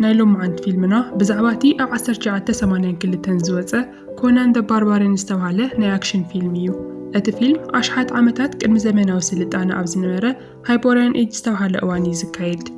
نايلوم عند فيلمنا بزعباتي أو 1982 زوجة كونان ذا باربارين استوعله ناي أكشن فيلميو. الفيلم أشحات عمتات قدم زمان وصلت أنا أبز نمرة هايبورين إيج استوعله أواني زكايد.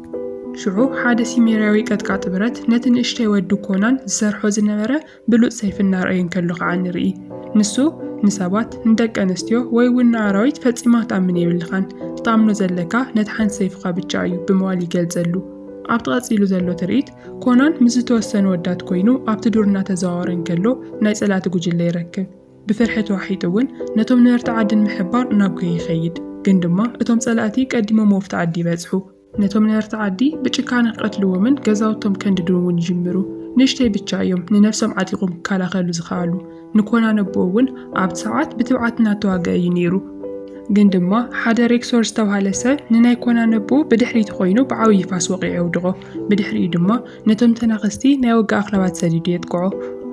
شعو حادثي ميراوي قد قاطبرت نتن اشتي ودو كونان زرحو زنمرة بلوت سيف النار أين كاللغ عن رئي. نسو نسابات ندق أنستيو ويون عراويت فتسيمات أمني بالخان طامنو زلكا نتحان سيف قابتشايو بموالي قل زلو. أبتغط إلو زلو تريد كونان مزتوسن ودات كوينو أبتدورنا تزاورن كلو نايس ألات قجل يركب بفرحة وحيدون نتوم نرتعدن محبار نابكي يخيد قندما اتوم سألاتي قديمو موفت عدي بزحو نتوم نرتعدي بچكان قتلو ومن قزاوتهم كنددون ونجمرو نشتي بتشايوم ننفسهم عتيقهم كالا خيلو زخالو نكونا نبوون عبد ساعات بتبعتنا تواقع ينيرو قندما حدا ريكسور استوهاله سب نناي كونا نبو بدحري تخوينو بعوي فاس وقعي ودغو بدحري دما نتوم تناقستي نايوقع أخلوات سديدو يتقعو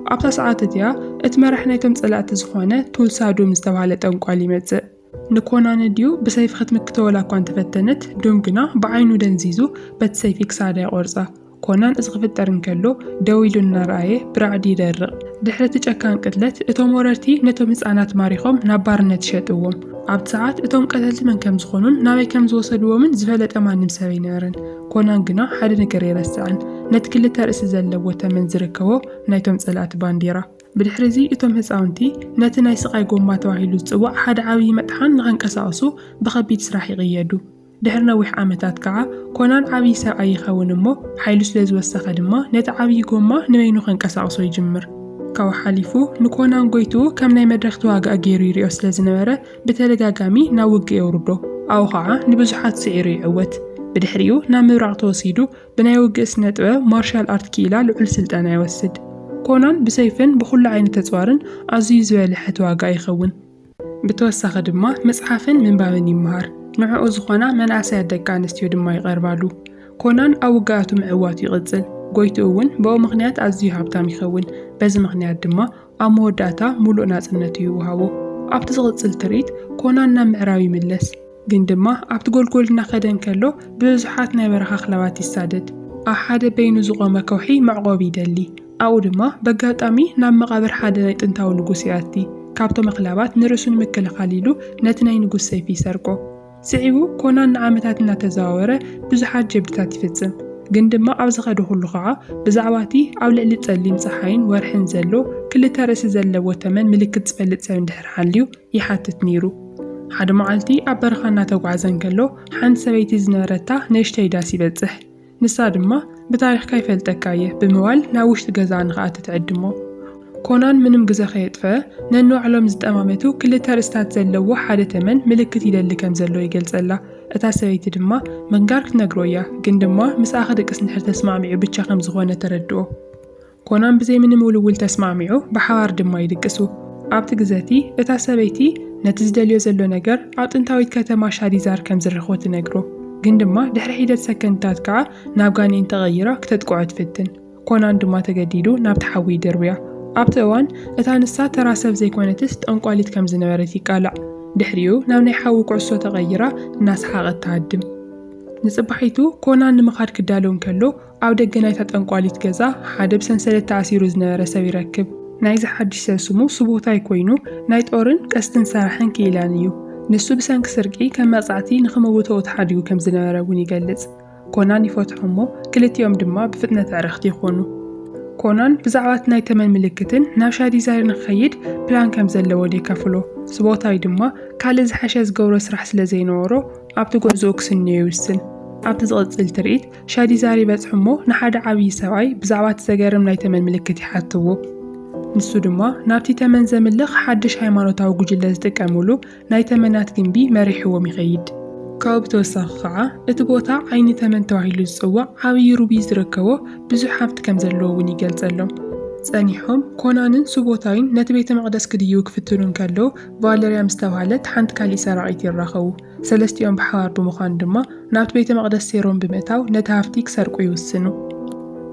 أبتا ساعات ديا اتمرح نايتوم تسألات زخوانه طول سادو مستوهاله تنقوالي متزق نكونا نديو بسيف ختمك تولا كوان تفتنت دوم قنا بعينو دنزيزو بتسيفيك سادة قرصة كونان ازغفت ترنكلو دويلو النرايه برعدي درق دحرت جاكان قتلت اتوم وررتي نتوم مسعنات ماريخوم نابارنت شاتوهم عبد ساعات اتوم قتلت من كم زخونون ناوي كم زوصدوه من زفلت امان نمساوي نارن كونان قنا حد نكر يرسعن نتكل ترأس زلو وتمن زركوو نايتوم تسألات بانديرا بالحرزي اتوم هساونتي نتناي سقاي قوما تواهيلو تسوع حد عاوي متحان نغنقساسو بخبيت سراحي غيادو دحرنا ويح عامتات كعا كونان عبي ساعي يخون امو حيلو سلز وسخة دما نت عبي قوما نمينو خنقساسو يجمر كاو حاليفو نكونان قويتو كم ناي مدرخ تواقع أجيرو يريو سلز نوارة بتلقاقامي ناوق يوردو أو خاعا نبزحات سعيرو يعوت بدحريو نامراق توصيدو بنايوق اسنتوه مارشال ارت كيلا لعل سلطانا يوسد كونان بسيفن بخل عين تتوارن عزيز والحة واقع يخون بتوسخ دما مسحافن من بابن يمهار نوعو زخونا مناسا دقان استيو دما يقربالو كونان أوقاتو معوات يغزل قويتو اون بو مغنيات عزيو هابتام يخون بز مغنيات دما أمو داتا مولو ناس النتو يوهاو أبتز غزل تريد كونان نام عراوي ملس قندما أبتقول قولنا خدن كلو بوزحات نايبرخ أخلوات السادد أحد بينو زغوما كوحي معقوبي دالي أو دما بقات أمي نام مقابر حدا نايت انتاو نقوسياتي كابتو مقلابات نرسون مكل خليلو نتناي نقوس سيفي سرقو سعيو كونان نعامتاتنا تزاورة بزحات جبتات يفتزم قندما أبزغدو خلو خعا بزعواتي أو لعلي تسليم صحاين وارحن زلو كل تارس زلو وتمن ملكت سفلت سوين دحر حاليو يحاتت نيرو حد معلتي أبرخانا توقعزن كلو حان سويتي زنارتا نشتي داسي بزح نسا دما بتاريخ كيف التكاية بموال ناوش تقزان غاة تتعدمو كونان منم قزخ يطفى ننو علوم زد أمامتو كل تارستات زلو حادة تمن ملكتي للي كم زلو يقلز ألا أتا سويتي دما من قارك نقرويا قن دما مس آخدك اسنحر تسمع معو بتشاقم زغوانة تردو كونان بزي منم ولول تسمع معو بحوار دما يدقسو عبت قزاتي أتا سويتي نتزدليو زلو نقر عط انتاويت كتما شاريزار كم زرخوت نقرو قندما دحر حيدة سكنتات كعا نابقاني انتغيرا كتتقعد فتن كونان دما تقديدو ناب تحوي درويا عبت اوان اتانسا تراسب زي كونتست انقواليت كم زنوارتي قالع دحريو ناب نيحاو قعسو تغيرا الناس حاقت تهدم نصبحيتو كونان نمخاد كدالون كلو عو دقنايتات انقواليت قزا حادب سنسلة تعسيرو زنوارة سوي ركب نايز حدش ساسمو سبوتاي كوينو نايت أورن قستن سارحن كيلانيو نسو بسانك سرقي كما صعتي نخموتو تحديو كم زنارة وني قلز كونان يفوتحمو كلت يوم دما بفتنة عرختي خونو كونان بزعوات ناي تمن ملكتن ناشا ديزاير نخيد بلان كم زلو دي كافلو سبوتاي دما كالز حشاز قورس رح سلزينورو عبتو قوزوك سنيو السن عبت زغزل تريد شادي زاري بزحمو نحاد عوي سواي بزعوات زقارم ناي تمن ملكتي حاتوو نسو دما نابتي تمن زملخ حدش هايمانوتاو قجل زدقامولو ناي تمنات جنبي مريحو وميغيد كاوب توسخ خعا اتبوتا عيني تمن توعيلو زقوا عاوي روبي زركوو بزو حافت كم زلو وني قلزلو سانيحهم كونانن سبوتاين نتبيت مقدس كديو كفتلون كالو فاليريا مستوهالت حانت كالي سراعيتي الرخو سلستيون بحوار بمخان دما نابت بيت مقدس سيرون بمتاو نتهافتيك سرقو يوسنو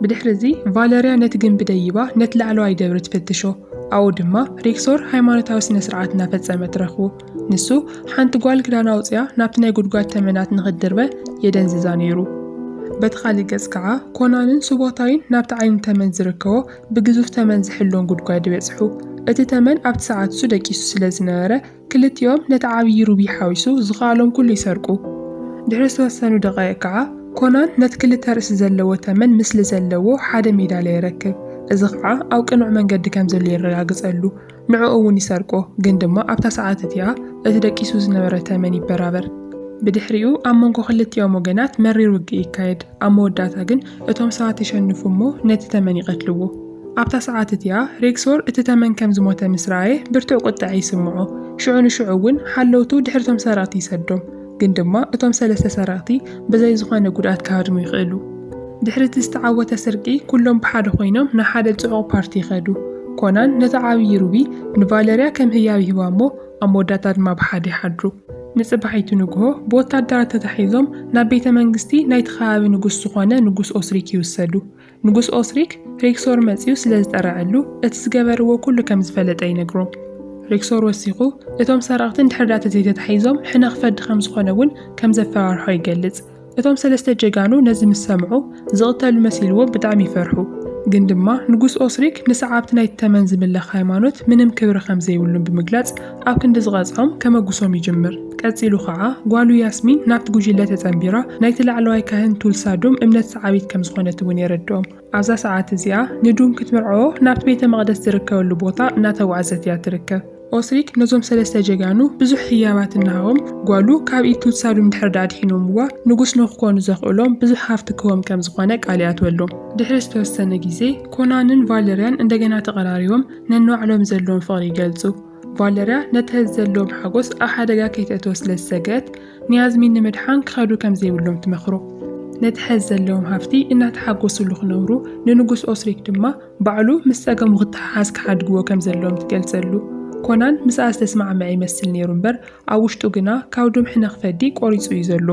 بدحرزي فاليريا نتجن بديبا نتلعلو اي دبر تفتشو او دما ريكسور هايمانوتاو سنة سرعاتنا فتسامت رخو نسو حانت قوال كدانا وصيا نابتنا يقود قوات تمنات نغدربه يدن زيزانيرو በቲ ካሊእ ገጽ ከዓ ኮናንን ስቦታይን ናብቲ ዓይኒ ተመን ዝርከቦ ብግዙፍ ተመን ዝሕሎን ጉድጓድ ይበጽሑ። እቲ ተመን ኣብቲ ሰዓት እሱ ደቂሱ ስለ ዝነበረ ክልቲኦም ነቲ ዓብዪ ሩቢ ሓዊሱ ዝኸኣሎም ኩሉ ይሰርቁ። ድሕሪ ዝተወሰኑ ደቓይቕ ከዓ ኮናን ነቲ ክልተ ርእሲ ዘለዎ ተመን ምስሊ ዘለዎ ሓደ ሜዳልያ ይረክብ። እዚ ከዓ ኣብ ቅኑዕ መንገዲ ከም ዘሎ የረጋግጸሉ። ንዕኡ እውን ይሰርቆ፣ ግን ድማ ኣብታ ሰዓት እቲኣ እቲ ደቂሱ ዝነበረ ተመን ይበራበር። ብድሕሪኡ ኣብ መንጎ ክልቲኦም ወገናት መሪር ውግእ ይካየድ። ኣብ መወዳእታ ግን እቶም ሰባት ይሸንፉ እሞ ነቲ ተመን ይቐትልዎ። ኣብታ ሰዓት እቲኣ ሬክሶር እቲ ተመን ከም ዝሞተ ምስ ረኣየ ብርቱዕ ቁጥዐ ይስምዖ። ሽዑ ንሽዑ እውን ሓለውቱ ድሕሪ እቶም ሰረቕቲ ይሰዶም፣ ግን ድማ እቶም ሰለስተ ሰረቕቲ ብዘይ ዝኾነ ጉድኣት ካድሙ ይኽእሉ። ድሕሪ እቲ ዝተዓወተ ስርቂ ኩሎም ብሓደ ኮይኖም ናብ ሓደ ጽዑቕ ፓርቲ ይኸዱ። ኮናን ነቲ ዓብዪ ሩቢ ንቫለርያ ከም ህያብ ይህባ እሞ ኣብ መወዳእታ ድማ ብሓደ ይሓድሩ። ንጽባሒቱ ንግሆ ብወታደራት ተታሒዞም ናብ ቤተ መንግስቲ ናይቲ ከባቢ ንጉስ ዝኾነ ንጉስ ኦስሪክ ይውሰዱ። ንጉስ ኦስሪክ ሬክሶር መጺኡ ስለ ዝጠርዐሉ እቲ ዝገበርዎ ኩሉ ከም ዝፈለጠ ይነግሮም። ሬክሶር ወሲኹ እቶም ሰረቕትን ድሕሪ ዳታ ተታሒዞም ሕነ ክፈዲ ከም ዝኾነ እውን ከም ዘፈራርሖ ይገልጽ። እቶም ሰለስተ ጀጋኑ ነዚ ምስ ሰምዑ ዝቕተሉ መሲልዎ ብጣዕሚ ይፈርሑ። ግን ድማ ንጉስ ኦስሪክ ንሰዓብቲ ናይቲ ተመን ዝምለኽ ሃይማኖት ምንም ክብሪ ከም ዘይብሉን ብምግላጽ ኣብ ክንዲ ዝቐጽዖም ከመጉሶም ይጅምር። ቀጺሉ ከዓ ጓሉ ያስሚን ናብቲ ጉጅለ ተጸንቢራ ናይቲ ላዕለዋይ ካህን ቱልሳዶም እምነት ሰዓቢት ከም ዝኾነት እውን የረድኦም። ኣብዛ ሰዓት እዚኣ ንዱም ክትምርዖ ናብቲ ቤተ መቕደስ ዝርከበሉ ቦታ እናተጓዓዘት እያ ትርከብ። ኦስሪክ ነዞም ሰለስተ ጀጋኑ ብዙሕ ህያባት እናሃቦም ጓሉ ካብ ኢድ ቱልሳዶም ድሕሪ ዳድሒኖምዋ ንጉስ ንኽኮኑ ዘኽእሎም ብዙሕ ሃፍቲ ክቦም ከም ዝኾነ ቃል ይኣትወሎም። ድሕሪ ዝተወሰነ ግዜ ኮናንን ቫለርያን እንደገና ተቐራሪቦም ነንባዕሎም ዘለዎም ፍቕሪ ይገልጹ። ቫለርያ ነቲ ህዝ ዘለዎም ሓጎስ ኣብ ሓደጋ ከይተእተወ ስለ ዝሰግአት ንያዝሚን ንምድሓን ክኸዱ ከም ዘይብሎም ትመኽሮ። ነቲ ሕዝ ዘለዎም ሃፍቲ እናተሓጎሱሉ ክነብሩ ንንጉስ ኦስሪክ ድማ ባዕሉ ምስ ፀገሙ ክትሓሓዝ ክሓድግዎ ከም ዘለዎም ትገልጸሉ። ኮናን ምስኣ ዝተስማዕመዐ ይመስል ነይሩ እምበር ኣብ ውሽጡ ግና ካብ ዱምሒ ንኽፈዲ ቆሪጹ እዩ ዘሎ።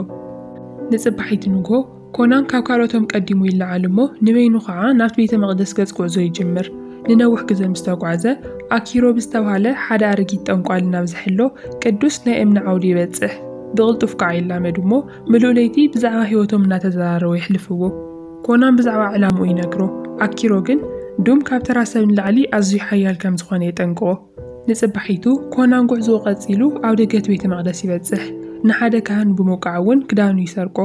ንጽባሒት ንግሆ ኮናን ካብ ካልኦቶም ቀዲሙ ይለዓል እሞ ንበይኑ ከዓ ናብቲ ቤተ መቕደስ ገጽ ጉዕዞ ይጅምር። ንነዊሕ ግዜ ምስ ተጓዓዘ ኣኪሮ ብዝተባሃለ ሓደ ኣረጊት ጠንቋል ናብ ዝሕሎ ቅዱስ ናይ እምኒ ዓውዲ ይበጽሕ። ብቕልጡፍ ከዓ ይላመድ እሞ ምሉእ ለይቲ ብዛዕባ ህይወቶም እናተዘራረቡ ይሕልፍዎ። ኮናን ብዛዕባ ዕላምኡ ይነግሮ። ኣኪሮ ግን ዱም ካብ ተራ ሰብ ንላዕሊ ኣዝዩ ሓያል ከም ዝኾነ የጠንቅቆ። ንጽባሒቱ ኮናን ጉዕዞ ቀጺሉ ኣብ ደገት ቤተ መቕደስ ይበጽሕ። ንሓደ ካህን ብምውቃዕ እውን ክዳኑ ይሰርቆ።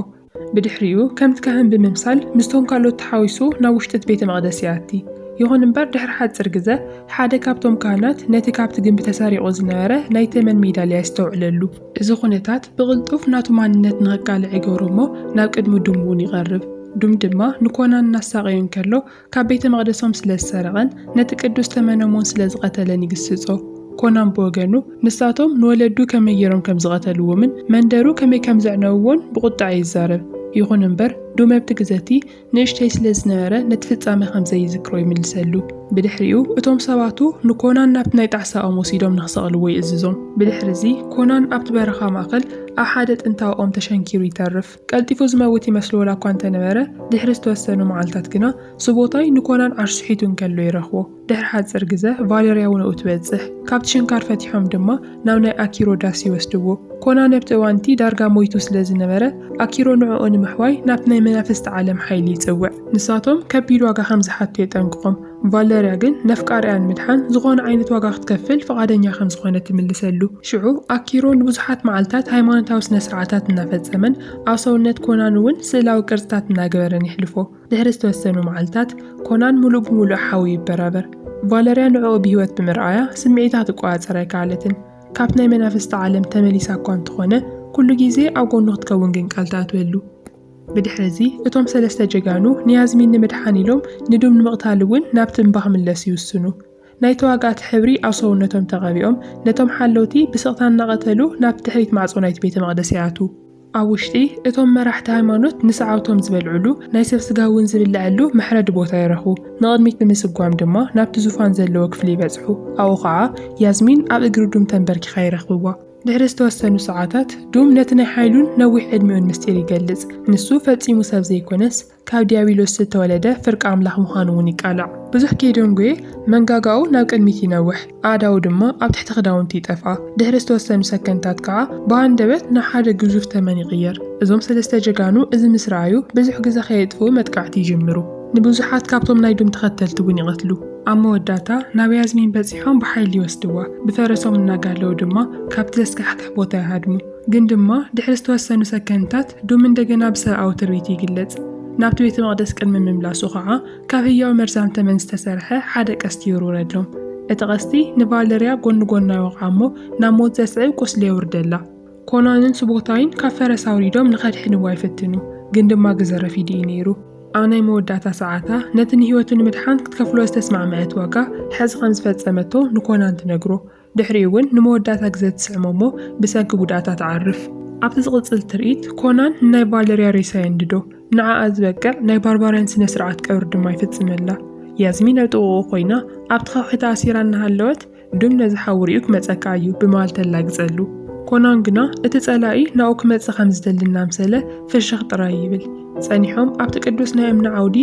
ብድሕሪኡ ከምቲ ካህን ብምምሳል ምስቶም ካልኦት ተሓዊሱ ናብ ውሽጢ ቤተ መቕደስ ይኣቲ። ይኹን እምበር ድሕሪ ሓፂር ግዜ ሓደ ካብቶም ካህናት ነቲ ካብቲ ግንቢ ተሰሪቑ ዝነበረ ናይ ተመን ሜዳልያ ይስተውዕለሉ። እዚ ኩነታት ብቕልጡፍ ናቱ ማንነት ንኽቃልዕ ይገብሮ እሞ ናብ ቅድሚ ዱም እውን ይቐርብ። ዱም ድማ ንኮናን እናሳቀዩ እንከሎ ካብ ቤተ መቕደሶም ስለ ዝሰረቐን ነቲ ቅዱስ ተመነሞን ስለ ዝቐተለን ይግስጾ። ኮናን ብወገኑ ንሳቶም ንወለዱ ከመይ ጌሮም ከም ዝቐተልዎምን መንደሩ ከመይ ከም ዘዕነውዎን ብቁጣ ይዛረብ። ይኹን እምበር ዱም ኣብቲ ግዜቲ ንእሽተይ ስለ ዝነበረ ነቲ ፍጻመ ከም ዘይዝክሮ ይምልሰሉ። ብድሕሪኡ እቶም ሰባቱ ንኮናን ናብቲ ናይ ጣዕሳኦም ወሲዶም ንኽሰቕልዎ ይእዝዞም። ብድሕሪ እዚ ኮናን ኣብቲ በረኻ ማእኸል ኣብ ሓደ ጥንታዊ ኦም ተሸንኪሩ ይተርፍ። ቀልጢፉ ዝመውት ይመስሎ ዋላ እኳ እንተነበረ ድሕሪ ዝተወሰኑ መዓልታት ግና ስቦታይ ንኮናን ዓርሱሒቱ እንከሎ ይረኽቦ። ድሕሪ ሓፂር ግዜ ቫለርያ እውን ትበጽሕ። ካብቲ ሽንካር ፈቲሖም ድማ ናብ ናይ ኣኪሮ ዳስ ይወስድዎ። ኮናን ኣብቲ እዋንቲ ዳርጋ ሞይቱ ስለ ዝነበረ ኣኪሮ ንዕኡ ንምሕዋይ ናብቲ ናይ መናፍስቲ ዓለም ሓይሊ ይጽውዕ። ንሳቶም ከቢድ ዋጋ ከም ዝሓቱ የጠንቅቖም። ቫለርያ ግን ነፍቃርያ ንምድሓን ዝኾነ ዓይነት ዋጋ ክትከፍል ፈቃደኛ ከም ዝኾነት ትምልሰሉ። ሽዑ ኣኪሮ ንብዙሓት መዓልታት ሃይማኖታዊ ስነ ስርዓታት እናፈጸመን ኣብ ሰውነት ኮናን እውን ስእላዊ ቅርጽታት እናገበረን ይሕልፎ። ድሕሪ ዝተወሰኑ መዓልታት ኮናን ሙሉእ ብሙሉእ ሓዊ ይበራበር። ቫለርያ ንዕኡ ብሂወት ብምርኣያ ስምዒታት ቋጸረ ካልእትን ካብ ናይ መናፍስቲ ዓለም ተመሊሳ እኳ እንተኾነ ኩሉ ግዜ ኣብ ጎኑ ክትከውን ግን ቃል ተኣትወሉ። ብድሕሪ እዚ እቶም ሰለስተ ጀጋኑ ንያዝሚን ንምድሓን ኢሎም ንዱም ንምቕታል እውን ናብቲ እምባ ክምለሱ ይውስኑ። ናይ ተዋጋእቲ ሕብሪ ኣብ ሰውነቶም ተቐቢኦም ነቶም ሓለውቲ ብስቕታ እናቐተሉ ናብ ድሕሪት ማዕጾ ናይቲ ቤተ መቕደስ ይኣትዉ። ኣብ ውሽጢ እቶም መራሕቲ ሃይማኖት ንሰዓብቶም ዝበልዕሉ ናይ ሰብ ስጋ እውን ዝብልዐሉ መሕረዲ ቦታ ይረኽቡ። ንቕድሚት ብምስጓም ድማ ናብቲ ዙፋን ዘለዎ ክፍሊ ይበጽሑ። ኣብኡ ከዓ ያዝሚን ኣብ እግሪ ዱም ተንበርኪኻ ይረኽብዋ። ድሕሪ ዝተወሰኑ ሰዓታት ዱም ነቲ ናይ ሓይሉን ነዊሕ ዕድሚኡን ምስጢር ይገልጽ። ንሱ ፈጺሙ ሰብ ዘይኮነስ ካብ ዲያብሎስ ዝተወለደ ፍርቂ ኣምላኽ ምዃኑ እውን ይቃልዕ። ብዙሕ ከይደንጎየ መንጋጋኡ ናብ ቅድሚት ይነውሕ፣ ኣእዳው ድማ ኣብ ትሕቲ ክዳውንቲ ይጠፍኣ። ድሕሪ ዝተወሰኑ ሰከንታት ከዓ ብኣንደበት ናብ ሓደ ግዙፍ ተመን ይቕየር። እዞም ሰለስተ ጀጋኑ እዚ ምስ ረኣዩ ብዙሕ ግዜ ከየጥፍኡ መጥቃዕቲ ይጅምሩ። ንብዙሓት ካብቶም ናይ ዱም ተኸተልቲ እውን ይቐትሉ። ኣብ መወዳእታ ናብ ያዝሚን በፂሖም ብሓይሊ ይወስድዋ። ብፈረሶም እናጋለዉ ድማ ካብቲ ዘስካሕክሕ ቦታ ይሃድሙ። ግን ድማ ድሕሪ ዝተወሰኑ ሰከንታት ዱም እንደገና ብሰብኣዊ ትርኢት ይግለጽ። ናብቲ ቤተ መቕደስ ቅድሚ ምምላሱ ከዓ ካብ ህያው መርዛም ተመን ዝተሰርሐ ሓደ ቀስቲ ይውርወረሎም። እቲ ቀስቲ ንቫለርያ ጎኒ ጎና ይወቕዓ እሞ ናብ ሞት ዘስዕብ ቁስሊ የውርደላ። ኮናንን ስቦታይን ካብ ፈረስ ኣውሪዶም ንኸድሕንዋ ይፍትኑ። ግን ድማ ግዜ ረፊዱ እዩ ነይሩ። ኣብ ናይ መወዳእታ ሰዓታ ነቲ ንህይወቱ ንምድሓን ክትከፍሎ ዝተስማዕምዐት ዋጋ ሕዚ ከም ዝፈጸመቶ ንኮናን ትነግሮ። ድሕሪኡ እውን ንመወዳእታ ግዜ ትስዕሞ እሞ ብሰንኪ ጉድኣታት ትዓርፍ። ኣብቲ ዝቕጽል ትርኢት ኮናን ናይ ቫለርያ ሬሳ የንድዶ። ንዓኣ ዝበቅዕ ናይ ባርባርያን ስነ ስርዓት ቀብሪ ድማ ይፍጽመላ። ያዝሚን ኣብ ጥቕኡ ኮይና ኣብቲ ከውሒ ተኣሲራ እናሃለወት ዱም ነዚ ሓዊ ሪኡ ክመጸካ እዩ ብምባል ተላግጸሉ። ኮናን ግና እቲ ጸላኢ ናብኡ ክመጽእ ከም ዝደሊ እናምሰለ ፍሽኽ ጥራይ ይብል። ጸኒሖም ኣብቲ ቅዱስ ናይ እምኒ ዓውዲ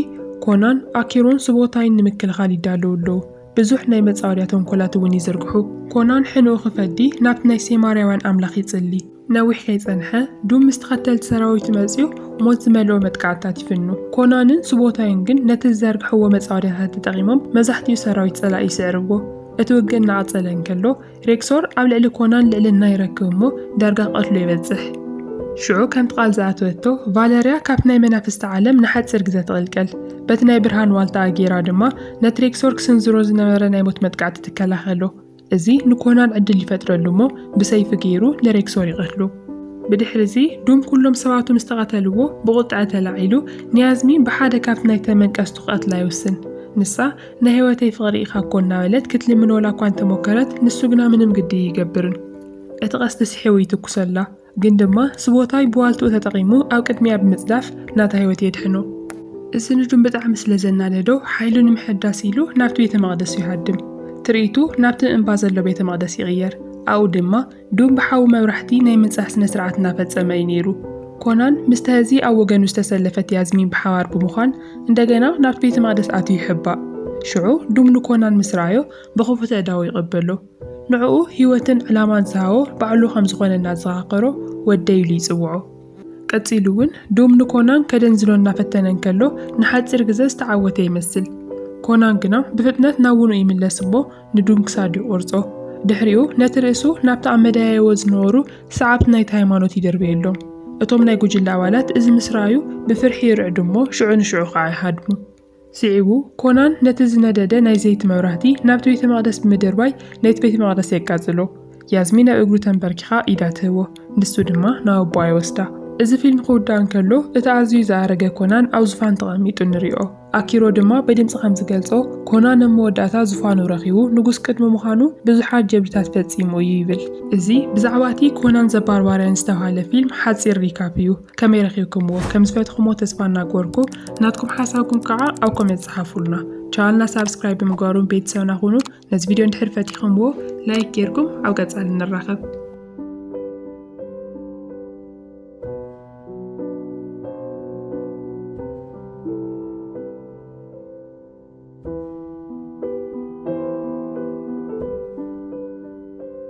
ኮናን ኣኪሮን ስቦታይን ንምክልኻል ይዳለዉ ኣለዉ። ብዙሕ ናይ መጻወርያ ተንኰላት እውን ይዝርግሑ። ኮናን ሕንኡ ክፈዲ ናብቲ ናይ ሴማርያውያን ኣምላኽ ይጽሊ። ነዊሕ ከይጸንሐ ዱም ምስ ተኸተልቲ ሰራዊት መጺኡ ሞት ዝመልኦ መጥቃዕትታት ይፍኑ። ኮናንን ስቦታይን ግን ነቲ ዝዘርግሕዎ መጻወርያታት ተጠቒሞም መብዛሕትኡ ሰራዊት ጸላኢ ይስዕርዎ። እቲ ውግእ እናቐጸለ እንከሎ ሬክሶር ኣብ ልዕሊ ኮናን ልዕልና ይረክብ እሞ ዳርጋ ቀትሎ ይበጽሕ። ሽዑ ከምቲ ቃል ዝኣተወቶ ቫለርያ ካብ ናይ መናፍስቲ ዓለም ንሓፂር ግዜ ትቕልቀል። በቲ ናይ ብርሃን ዋልታ ኣጌራ ድማ ነቲ ሬክሶር ክስንዝሮ ዝነበረ ናይ ሞት መጥቃዕቲ ትከላኸሎ። እዚ ንኮናን ዕድል ይፈጥረሉ እሞ ብሰይፊ ገይሩ ለሬክሶር ይቐትሉ። ብድሕሪ እዚ ዱም ኩሎም ሰባቱ ምስ ተቐተልዎ ብቁጥዐ ተላዒሉ ንያዝሚን ብሓደ ካብቲ ናይ ተመን ቀስቱ ክቐትላ ይውስን። ንሳ ናይ ህይወተይ ፍቕሪ ኢኻ እኮ እናበለት ክትልምኖ ዋላ እኳ እንተሞከረት ንሱ ግና ምንም ግዲ ይገብርን። እቲ ቀስቲ ስሒቡ ይትኩሰላ። ግን ድማ ስቦታይ ብዋልትኡ ተጠቒሙ ኣብ ቅድሚያ ብምጽዳፍ ናታ ህይወት የድሕኖ። እዚ ንዱም ብጣዕሚ ስለ ዘናደዶ ሓይሉ ንምሕዳስ ኢሉ ናብቲ ቤተ መቕደስ ይሃድም። ትርኢቱ ናብቲ እምባ ዘሎ ቤተ መቕደስ ይቕየር። ኣብኡ ድማ ዱም ብሓዊ መብራህቲ ናይ ምንጻሕ ስነ ስርዓት እናፈጸመ እዩ ነይሩ። ኮናን ምስቲ ህዚ ኣብ ወገኑ ዝተሰለፈት ያዝሚን ብሓባር ብምዃን እንደገና ናብቲ ቤተ መቕደስ ኣትዩ ይሕባእ። ሽዑ ዱም ንኮናን ምስ ረኣዮ ብኽፉት ኣእዳው ይቕበሎ። ንዕኡ ህይወትን ዕላማን ዝሃቦ ባዕሉ ከም ዝኾነ እናዘኻኸሮ ወደይ ኢሉ ይጽውዖ። ቀጺሉ እውን ዱም ንኮናን ከደንዝሎ እናፈተነ እንከሎ ንሓፂር ግዜ ዝተዓወተ ይመስል። ኮናን ግና ብፍጥነት ናብ ውኑ ይምለስ እሞ ንዱም ክሳዱ ይቆርጾ። ድሕሪኡ ነቲ ርእሱ ናብቲ ኣብ መደያየቦ ዝነበሩ ሰዓብቲ ናይቲ ሃይማኖት ይደርበየሎም። እቶም ናይ ጉጅለ ኣባላት እዚ ምስ ረኣዩ ብፍርሒ ይርዕዱ እሞ ሽዑ ንሽዑ ከዓ ይሃድሙ። ስዒቡ ኮናን ነቲ ዝነደደ ናይ ዘይቲ መብራህቲ ናብቲ ቤተ መቕደስ ብምድርባይ ናይቲ ቤተ መቕደስ የቃጽሎ። ያዝሚን ኣብ እግሩ ተንበርኪኻ ኢዳ ትህቦ፣ ንሱ ድማ ናብ ኣቦኣ ይወስዳ። እዚ ፊልም ክውዳእ እንከሎ እቲ ኣዝዩ ዝኣረገ ኮናን ኣብ ዙፋን ተቐሚጡ ንሪኦ። ኣኪሮ ድማ በድምፂ ከም ዝገልጾ ኮናን ኣብ መወዳእታ ዙፋኑ ረኺቡ ንጉስ ቅድሚ ምዃኑ ብዙሓት ጀብድታት ፈጺሙ እዩ ይብል። እዚ ብዛዕባ እቲ ኮናን ዘ ባርባርያን ዝተባህለ ፊልም ሓፂር ሪካፕ እዩ። ከመይ ረኺብኩምዎ? ከም ዝፈትኹምዎ ተስፋ እናገበርኩ ናትኩም ሓሳብኩም ከዓ ኣብ ኮሜንት ጽሓፉልና። ቻናልና ሳብስክራይብ ብምግባሩን ቤተሰብና ሁኑ። ነዚ ቪድዮ እንድሕር ፈቲኹምዎ ላይክ ጌርኩም ኣብ ቀጻሊ ንራኸብ።